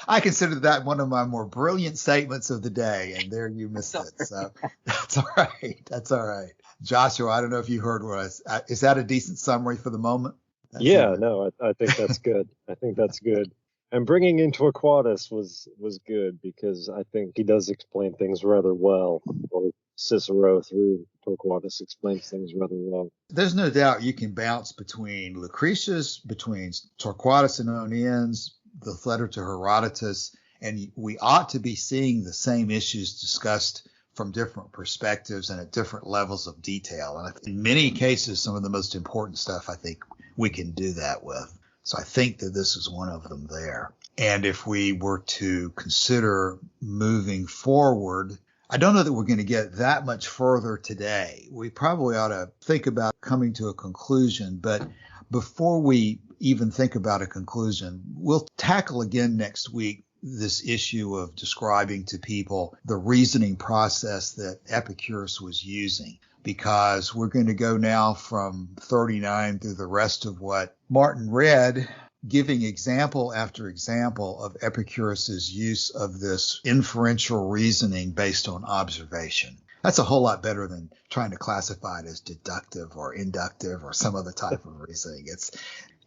I consider that one of my more brilliant statements of the day, and there you missed it. So that's all right. That's all right. Joshua, I don't know if you heard what is that a decent summary for the moment? I think that's good. I think that's good. And bringing in Torquatus was good, because I think he does explain things rather well, or Cicero through Torquatus explains things rather well. There's no doubt you can bounce between Lucretius, between Torquatus and Onians, the letter to Herodotus, and we ought to be seeing the same issues discussed from different perspectives and at different levels of detail. And in many cases, some of the most important stuff I think we can do that with. So I think that this is one of them there. And if we were to consider moving forward, I don't know that we're going to get that much further today. We probably ought to think about coming to a conclusion. But before we even think about a conclusion, we'll tackle again next week this issue of describing to people the reasoning process that Epicurus was using, because we're going to go now from 39 through the rest of what Martin read, giving example after example of Epicurus's use of this inferential reasoning based on observation. That's a whole lot better than trying to classify it as deductive or inductive or some other type of reasoning. It's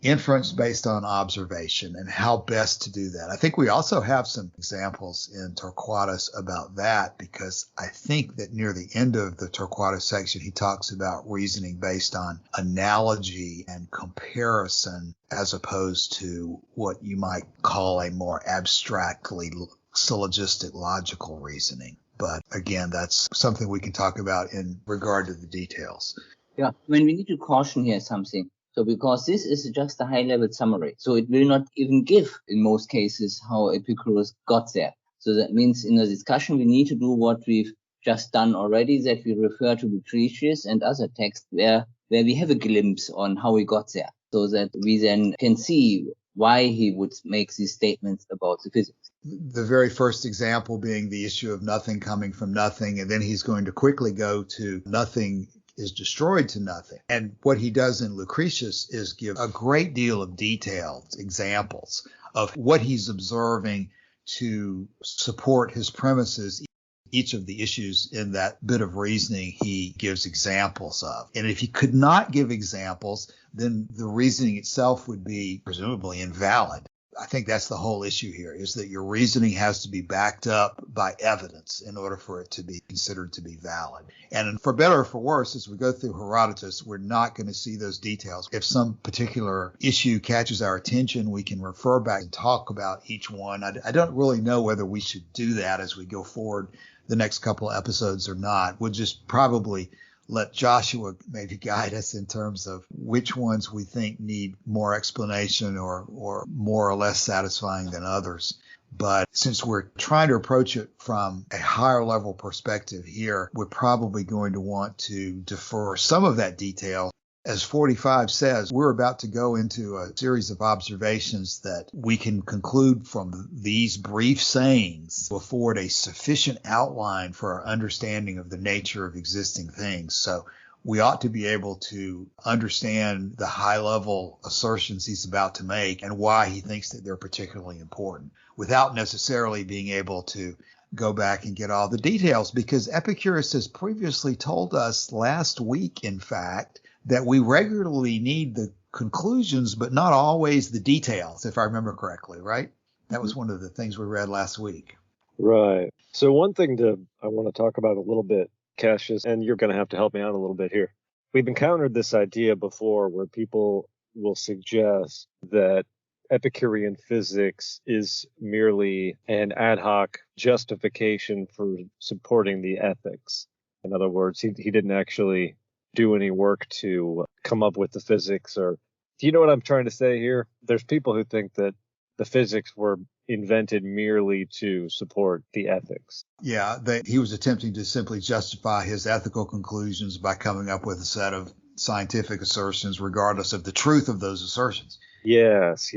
inference based on observation and how best to do that. I think we also have some examples in Torquatus about that, because I think that near the end of the Torquatus section, he talks about reasoning based on analogy and comparison, as opposed to what you might call a more abstractly syllogistic logical reasoning. But again, that's something we can talk about in regard to the details. Yeah, when we need to caution here something. So because this is just a high-level summary, so it will not even give, in most cases, how Epicurus got there. So that means in the discussion we need to do what we've just done already, that we refer to Lucretius and other texts where we have a glimpse on how he got there, so that we then can see why he would make these statements about the physics. The very first example being the issue of nothing coming from nothing, and then he's going to quickly go to nothing is destroyed to nothing. And what he does in Lucretius is give a great deal of detailed examples of what he's observing to support his premises. Each of the issues in that bit of reasoning he gives examples of. And if he could not give examples, then the reasoning itself would be presumably invalid. I think that's the whole issue here, is that your reasoning has to be backed up by evidence in order for it to be considered to be valid. And for better or for worse, as we go through Herodotus, we're not going to see those details. If some particular issue catches our attention, we can refer back and talk about each one. I don't really know whether we should do that as we go forward the next couple of episodes or not. We'll just probably let Joshua maybe guide us in terms of which ones we think need more explanation or more or less satisfying than others. But since we're trying to approach it from a higher level perspective here, we're probably going to want to defer some of that detail. As 45 says, we're about to go into a series of observations that we can conclude from these brief sayings will afford a sufficient outline for our understanding of the nature of existing things. So we ought to be able to understand the high-level assertions he's about to make and why he thinks that they're particularly important, without necessarily being able to go back and get all the details, because Epicurus has previously told us last week, in fact, that we regularly need the conclusions, but not always the details, if I remember correctly, right? That was one of the things we read last week. Right. So one thing I want to talk about a little bit, Cassius, and you're going to have to help me out a little bit here. We've encountered this idea before where people will suggest that Epicurean physics is merely an ad hoc justification for supporting the ethics. In other words, he didn't actually do any work to come up with the physics. Or do you know what I'm trying to say here? There's people who think that the physics were invented merely to support the ethics. Yeah, he was attempting to simply justify his ethical conclusions by coming up with a set of scientific assertions, regardless of the truth of those assertions. Yes,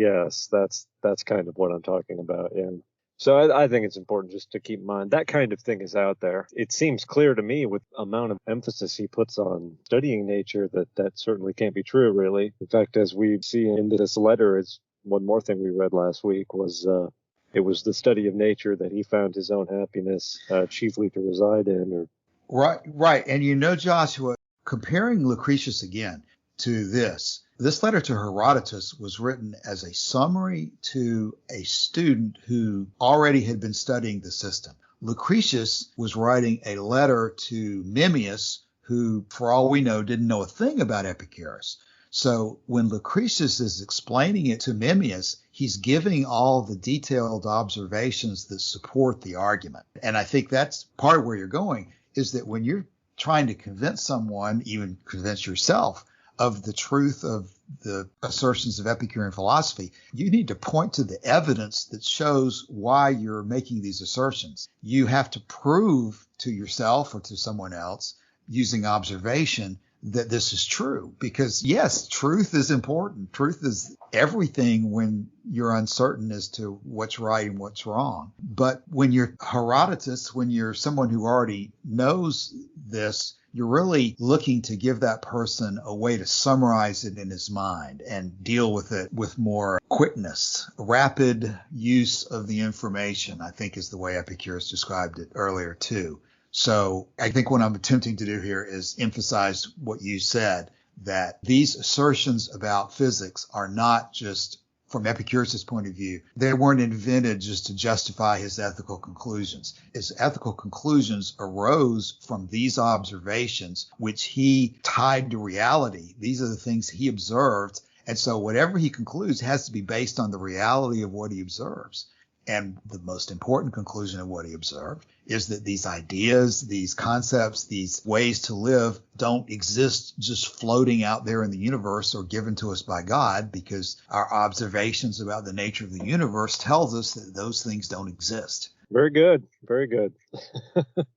that's kind of what I'm talking about. Yeah. So I think it's important just to keep in mind that kind of thing is out there. It seems clear to me with the amount of emphasis he puts on studying nature that certainly can't be true, really. In fact, as we see in this letter, is one more thing we read last week was it was the study of nature that he found his own happiness chiefly to reside in. Right. And you know, Joshua, comparing Lucretius again to this letter to Herodotus was written as a summary to a student who already had been studying the system. Lucretius was writing a letter to Memmius, who, for all we know, didn't know a thing about Epicurus. So when Lucretius is explaining it to Memmius, he's giving all the detailed observations that support the argument. And I think that's part of where you're going, is that when you're trying to convince someone, even convince yourself, of the truth of the assertions of Epicurean philosophy, you need to point to the evidence that shows why you're making these assertions. You have to prove to yourself or to someone else using observation that this is true. Because yes, truth is important. Truth is everything when you're uncertain as to what's right and what's wrong. But when you're Herodotus, when you're someone who already knows this, you're really looking to give that person a way to summarize it in his mind and deal with it with more quickness. Rapid use of the information, I think, is the way Epicurus described it earlier, too. So I think what I'm attempting to do here is emphasize what you said, that these assertions about physics are not just, from Epicurus' point of view, they weren't invented just to justify his ethical conclusions. His ethical conclusions arose from these observations, which he tied to reality. These are the things he observed. And so whatever he concludes has to be based on the reality of what he observes. And the most important conclusion of what he observed is that these ideas, these concepts, these ways to live don't exist just floating out there in the universe or given to us by God, because our observations about the nature of the universe tells us that those things don't exist. Very good. Very good.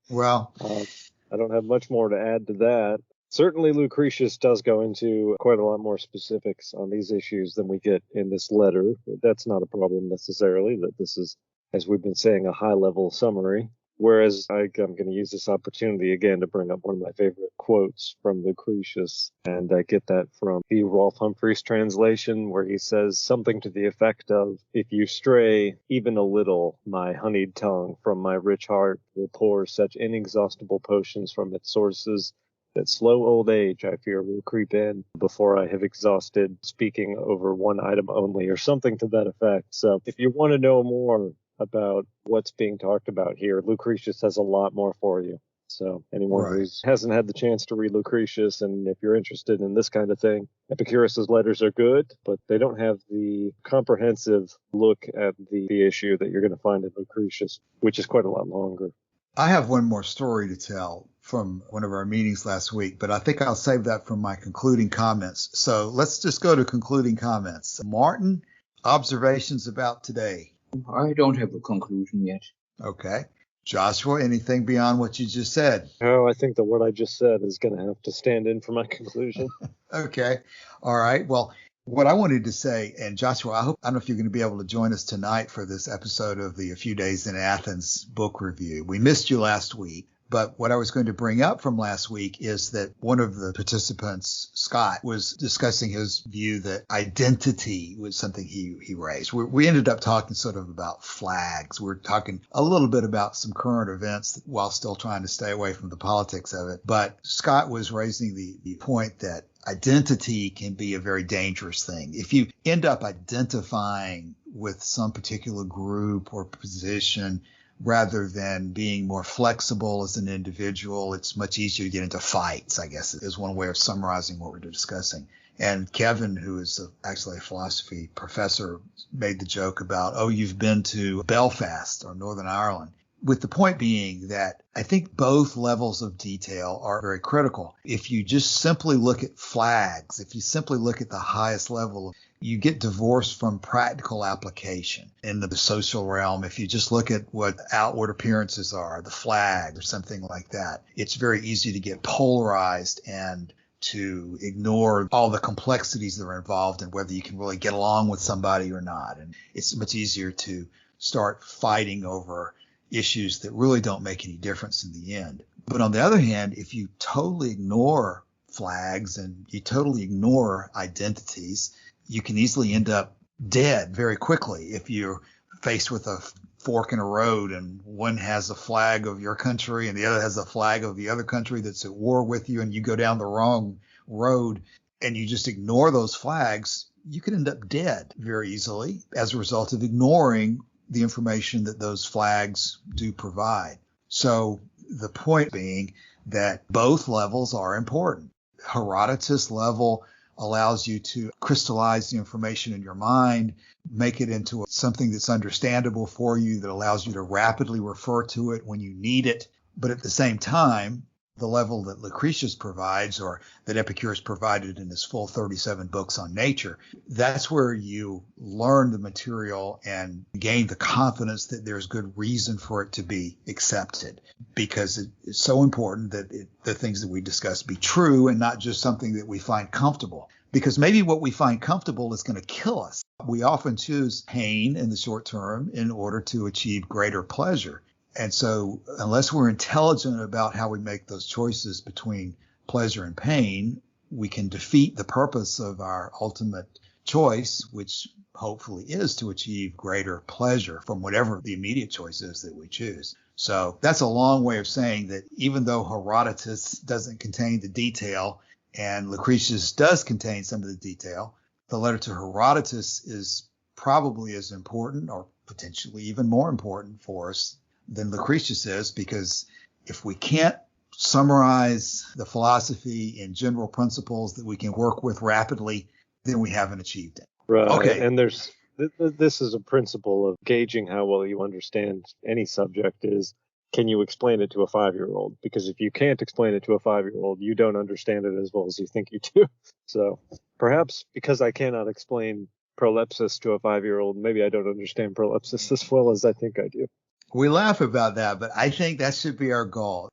Well, I don't have much more to add to that. Certainly, Lucretius does go into quite a lot more specifics on these issues than we get in this letter. That's not a problem necessarily, that this is, as we've been saying, a high-level summary. Whereas I'm going to use this opportunity again to bring up one of my favorite quotes from Lucretius, and I get that from the Rolf Humphreys translation, where he says something to the effect of, "If you stray even a little, my honeyed tongue from my rich heart will pour such inexhaustible potions from its sources that slow old age, I fear, will creep in before I have exhausted speaking over one item only," or something to that effect. So if you want to know more about what's being talked about here, Lucretius has a lot more for you. So anyone who hasn't had the chance to read Lucretius, and if you're interested in this kind of thing, Epicurus's letters are good, but they don't have the comprehensive look at the issue that you're going to find in Lucretius, which is quite a lot longer. I have one more story to tell from one of our meetings last week, but I think I'll save that for my concluding comments. So let's just go to concluding comments. Martin, observations about today? I don't have a conclusion yet. Okay. Joshua, anything beyond what you just said? Oh, I think that what I just said is going to have to stand in for my conclusion. Okay. All right. Well, what I wanted to say, and Joshua, I don't know if you're going to be able to join us tonight for this episode of the A Few Days in Athens book review. We missed you last week. But what I was going to bring up from last week is that one of the participants, Scott, was discussing his view that identity was something he raised. We ended up talking sort of about flags. We're talking a little bit about some current events while still trying to stay away from the politics of it. But Scott was raising the point that identity can be a very dangerous thing. If you end up identifying with some particular group or position, rather than being more flexible as an individual, it's much easier to get into fights, I guess, is one way of summarizing what we're discussing. And Kevin, who is actually a philosophy professor, made the joke about, oh, you've been to Belfast or Northern Ireland, with the point being that I think both levels of detail are very critical. If you just simply look at flags, if you simply look at the highest level, you get divorced from practical application in the social realm. If you just look at what outward appearances are, the flag or something like that, it's very easy to get polarized and to ignore all the complexities that are involved in whether you can really get along with somebody or not. And it's much easier to start fighting over issues that really don't make any difference in the end. But on the other hand, if you totally ignore flags and you totally ignore identities, you can easily end up dead very quickly if you're faced with a fork in a road and one has a flag of your country and the other has a flag of the other country that's at war with you, and you go down the wrong road and you just ignore those flags. You can end up dead very easily as a result of ignoring the information that those flags do provide. So the point being that both levels are important. Herodotus level allows you to crystallize the information in your mind, make it into something that's understandable for you, that allows you to rapidly refer to it when you need it. But at the same time, the level that Lucretius provides, or that Epicurus provided in his full 37 books on nature, that's where you learn the material and gain the confidence that there's good reason for it to be accepted, because it's so important that the things that we discuss be true and not just something that we find comfortable. Because maybe what we find comfortable is going to kill us. We often choose pain in the short term in order to achieve greater pleasure. And so unless we're intelligent about how we make those choices between pleasure and pain, we can defeat the purpose of our ultimate choice, which hopefully is to achieve greater pleasure from whatever the immediate choice is that we choose. So that's a long way of saying that even though Herodotus doesn't contain the detail and Lucretius does contain some of the detail, the letter to Herodotus is probably as important, or potentially even more important for us than Lucretius is, because if we can't summarize the philosophy in general principles that we can work with rapidly, then we haven't achieved it. Right. Okay. And there's This is a principle of gauging how well you understand any subject is, can you explain it to a 5-year-old? Because if you can't explain it to a 5-year-old, you don't understand it as well as you think you do. So perhaps because I cannot explain prolepsis to a 5-year-old, maybe I don't understand prolepsis as well as I think I do. We laugh about that, but I think that should be our goal.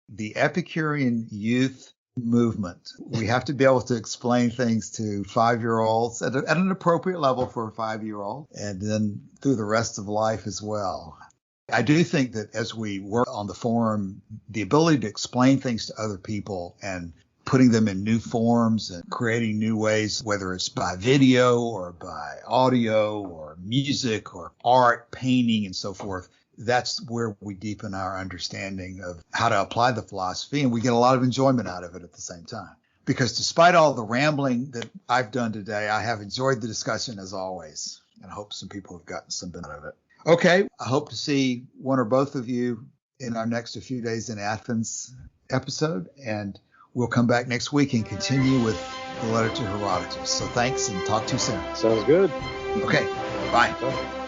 The Epicurean youth movement. We have to be able to explain things to 5-year-olds at an appropriate level for a 5-year-old, and then through the rest of life as well. I do think that as we work on the forum, the ability to explain things to other people and putting them in new forms and creating new ways, whether it's by video or by audio or music or art, painting, and so forth, that's where we deepen our understanding of how to apply the philosophy, and we get a lot of enjoyment out of it at the same time. Because despite all the rambling that I've done today, I have enjoyed the discussion as always, and I hope some people have gotten some benefit out of it. Okay, I hope to see one or both of you in our next A Few Days in Athens episode, and we'll come back next week and continue with the letter to Herodotus. So thanks, and talk to you soon. Sounds good. Okay, bye. Bye.